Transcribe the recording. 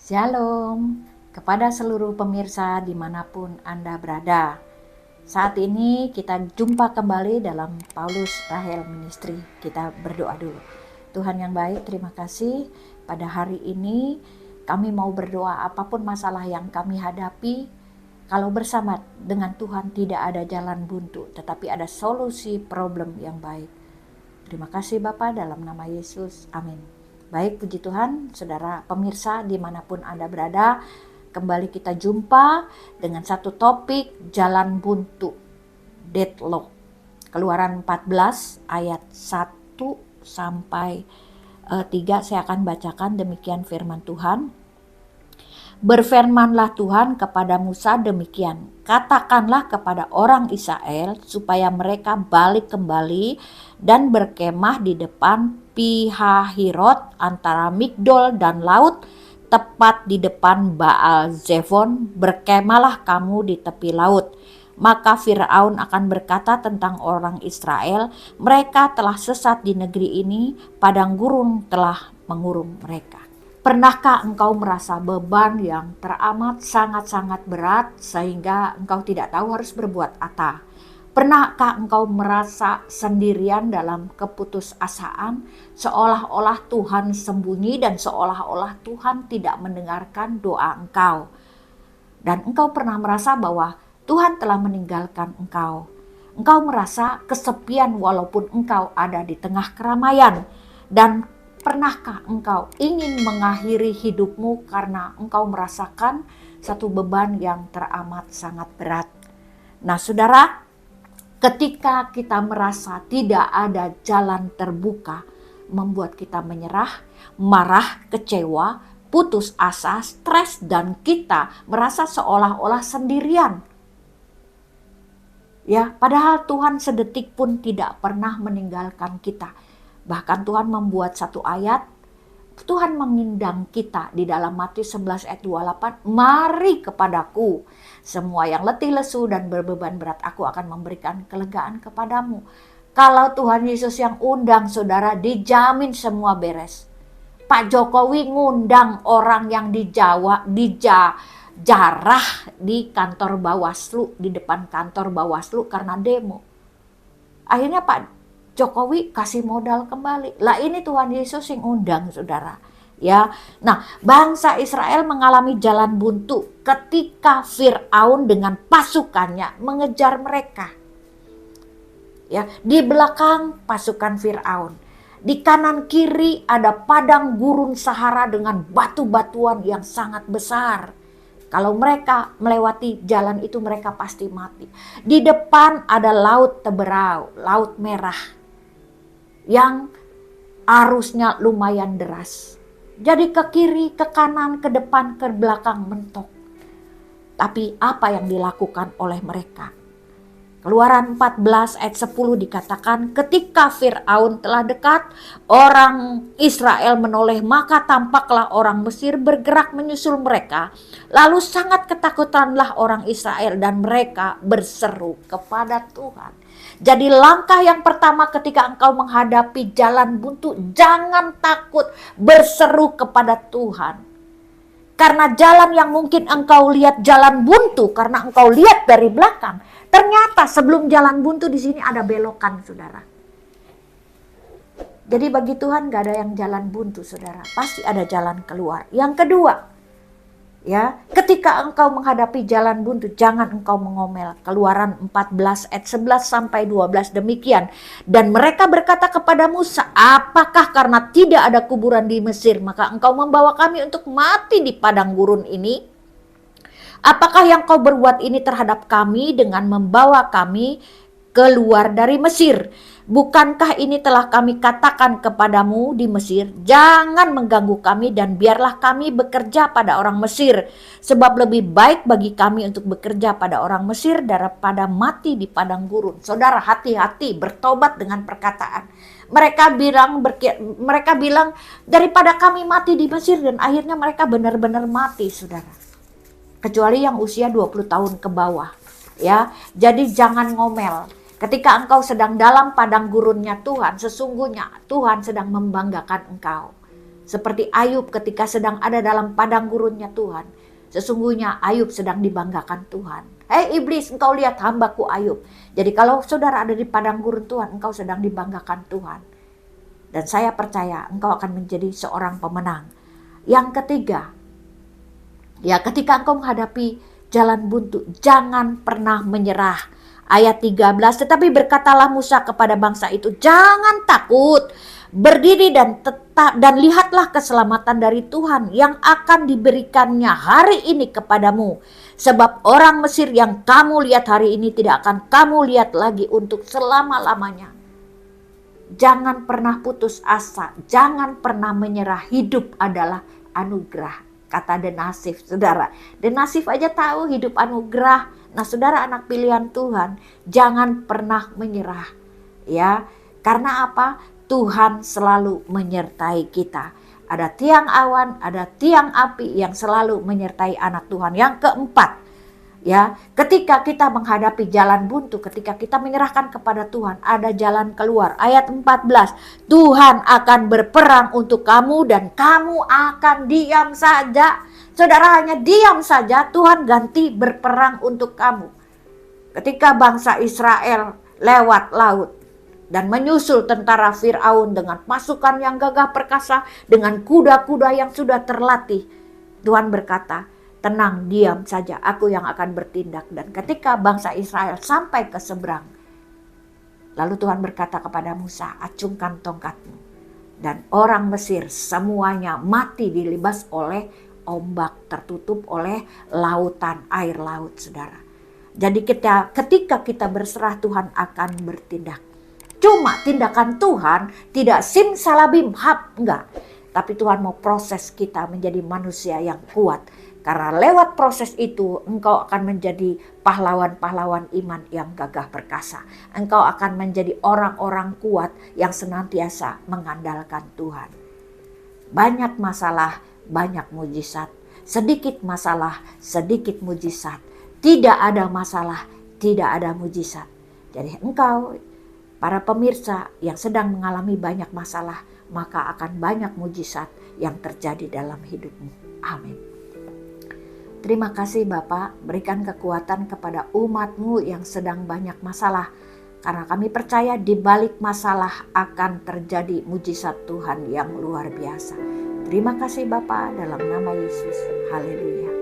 Shalom kepada seluruh pemirsa dimanapun Anda berada. Saat ini kita jumpa kembali dalam Paulus Rahel Ministry. Kita berdoa dulu. Tuhan yang baik, terima kasih pada hari ini kami mau berdoa apapun masalah yang kami hadapi. Kalau bersama dengan Tuhan tidak ada jalan buntu, tetapi ada solusi problem yang baik. Terima kasih Bapa dalam nama Yesus. Amin. Baik, puji Tuhan, saudara pemirsa dimanapun Anda berada, kembali kita jumpa dengan satu topik jalan buntu, deadlock. Keluaran 14 ayat 1 sampai 3 saya akan bacakan demikian firman Tuhan. Berfirmanlah Tuhan kepada Musa demikian, katakanlah kepada orang Israel supaya mereka balik kembali dan berkemah di depan Pihahirot antara Migdol dan laut, tepat di depan Baal Zefon, berkemahlah kamu di tepi laut. Maka Firaun akan berkata tentang orang Israel, mereka telah sesat di negeri ini, padang gurun telah mengurung mereka. Pernahkah engkau merasa beban yang teramat sangat-sangat berat sehingga engkau tidak tahu harus berbuat apa? Pernahkah engkau merasa sendirian dalam keputusasaan, seolah-olah Tuhan sembunyi dan seolah-olah Tuhan tidak mendengarkan doa engkau? Dan engkau pernah merasa bahwa Tuhan telah meninggalkan engkau. Engkau merasa kesepian walaupun engkau ada di tengah keramaian. Dan pernahkah engkau ingin mengakhiri hidupmu karena engkau merasakan satu beban yang teramat sangat berat? Nah saudara, ketika kita merasa tidak ada jalan terbuka, membuat kita menyerah, marah, kecewa, putus asa, stres, dan kita merasa seolah-olah sendirian. Ya, padahal Tuhan sedetik pun tidak pernah meninggalkan kita. Bahkan Tuhan membuat satu ayat, Tuhan mengundang kita di dalam Matius 11 ayat 28, mari kepadaku, semua yang letih lesu dan berbeban berat, aku akan memberikan kelegaan kepadamu. Kalau Tuhan Yesus yang undang saudara, dijamin semua beres. Pak Jokowi ngundang orang yang dijarah di kantor Bawaslu, di depan kantor Bawaslu karena demo. Akhirnya Pak Jokowi kasih modal kembali. Lah ini Tuhan Yesus yang undang saudara. Ya, nah bangsa Israel mengalami jalan buntu ketika Firaun dengan pasukannya mengejar mereka. Ya, di belakang pasukan Firaun, di kanan kiri ada padang gurun Sahara dengan batu-batuan yang sangat besar. Kalau mereka melewati jalan itu mereka pasti mati. Di depan ada laut Teberau, laut merah, yang arusnya lumayan deras. Jadi ke kiri, ke kanan, ke depan, ke belakang mentok. Tapi apa yang dilakukan oleh mereka? Keluaran 14 ayat 10 dikatakan, ketika Firaun telah dekat, orang Israel menoleh, maka tampaklah orang Mesir bergerak menyusul mereka. Lalu sangat ketakutanlah orang Israel dan mereka berseru kepada Tuhan. Jadi langkah yang pertama ketika engkau menghadapi jalan buntu, jangan takut berseru kepada Tuhan. Karena jalan yang mungkin engkau lihat jalan buntu karena engkau lihat dari belakang, ternyata sebelum jalan buntu di sini ada belokan, saudara. Jadi bagi Tuhan gak ada yang jalan buntu, saudara. Pasti ada jalan keluar. Yang kedua, ya, ketika engkau menghadapi jalan buntu, jangan engkau mengomel. Keluaran 14 ayat 11 sampai 12 demikian. Dan mereka berkata kepada Musa, apakah karena tidak ada kuburan di Mesir, maka engkau membawa kami untuk mati di padang gurun ini? Apakah yang kau berbuat ini terhadap kami dengan membawa kami keluar dari Mesir? Bukankah ini telah kami katakan kepadamu di Mesir, jangan mengganggu kami dan biarlah kami bekerja pada orang Mesir. Sebab lebih baik bagi kami untuk bekerja pada orang Mesir daripada mati di padang gurun. Saudara, hati-hati bertobat dengan perkataan. Mereka bilang daripada kami mati di Mesir, dan akhirnya mereka benar-benar mati, saudara. Kecuali yang usia 20 tahun ke bawah. Ya, jadi jangan ngomel. Ketika engkau sedang dalam padang gurunnya Tuhan, sesungguhnya Tuhan sedang membanggakan engkau. Seperti Ayub ketika sedang ada dalam padang gurunnya Tuhan. Sesungguhnya Ayub sedang dibanggakan Tuhan. Hei iblis, engkau lihat hambaku Ayub. Jadi kalau saudara ada di padang gurun Tuhan, engkau sedang dibanggakan Tuhan. Dan saya percaya engkau akan menjadi seorang pemenang. Yang ketiga, ya ketika engkau menghadapi jalan buntu, jangan pernah menyerah. Ayat 13, tetapi berkatalah Musa kepada bangsa itu, jangan takut, berdiri dan tetap dan lihatlah keselamatan dari Tuhan yang akan diberikannya hari ini kepadamu. Sebab orang Mesir yang kamu lihat hari ini tidak akan kamu lihat lagi untuk selama-lamanya. Jangan pernah putus asa, jangan pernah menyerah. Hidup adalah anugerah, kata Denasif, saudara. Denasif aja tahu hidup anugerah. Nah, saudara anak pilihan Tuhan, jangan pernah menyerah. Ya, karena apa? Tuhan selalu menyertai kita. Ada tiang awan, ada tiang api yang selalu menyertai anak Tuhan. Yang keempat, ya, ketika kita menghadapi jalan buntu, ketika kita menyerahkan kepada Tuhan, ada jalan keluar. Ayat 14, Tuhan akan berperang untuk kamu dan kamu akan diam saja. Saudara hanya diam saja, Tuhan ganti berperang untuk kamu. Ketika bangsa Israel lewat laut dan menyusul tentara Firaun dengan pasukan yang gagah perkasa, dengan kuda-kuda yang sudah terlatih, Tuhan berkata, tenang, diam saja, aku yang akan bertindak. Dan ketika bangsa Israel sampai ke seberang, lalu Tuhan berkata kepada Musa, acungkan tongkatmu. Dan orang Mesir semuanya mati dilibas oleh ombak, tertutup oleh lautan, air laut, saudara. Jadi ketika kita berserah, Tuhan akan bertindak. Cuma tindakan Tuhan tidak simsalabim hap, enggak. Tapi Tuhan mau proses kita menjadi manusia yang kuat. Karena lewat proses itu engkau akan menjadi pahlawan-pahlawan iman yang gagah perkasa. Engkau akan menjadi orang-orang kuat yang senantiasa mengandalkan Tuhan. Banyak masalah, banyak mujizat. Sedikit masalah, sedikit mujizat. Tidak ada masalah, tidak ada mujizat. Jadi engkau, para pemirsa yang sedang mengalami banyak masalah, maka akan banyak mujizat yang terjadi dalam hidupmu. Amin. Terima kasih Bapak, berikan kekuatan kepada umat-Mu yang sedang banyak masalah. Karena kami percaya di balik masalah akan terjadi mujizat Tuhan yang luar biasa. Terima kasih Bapa, dalam nama Yesus. Haleluya.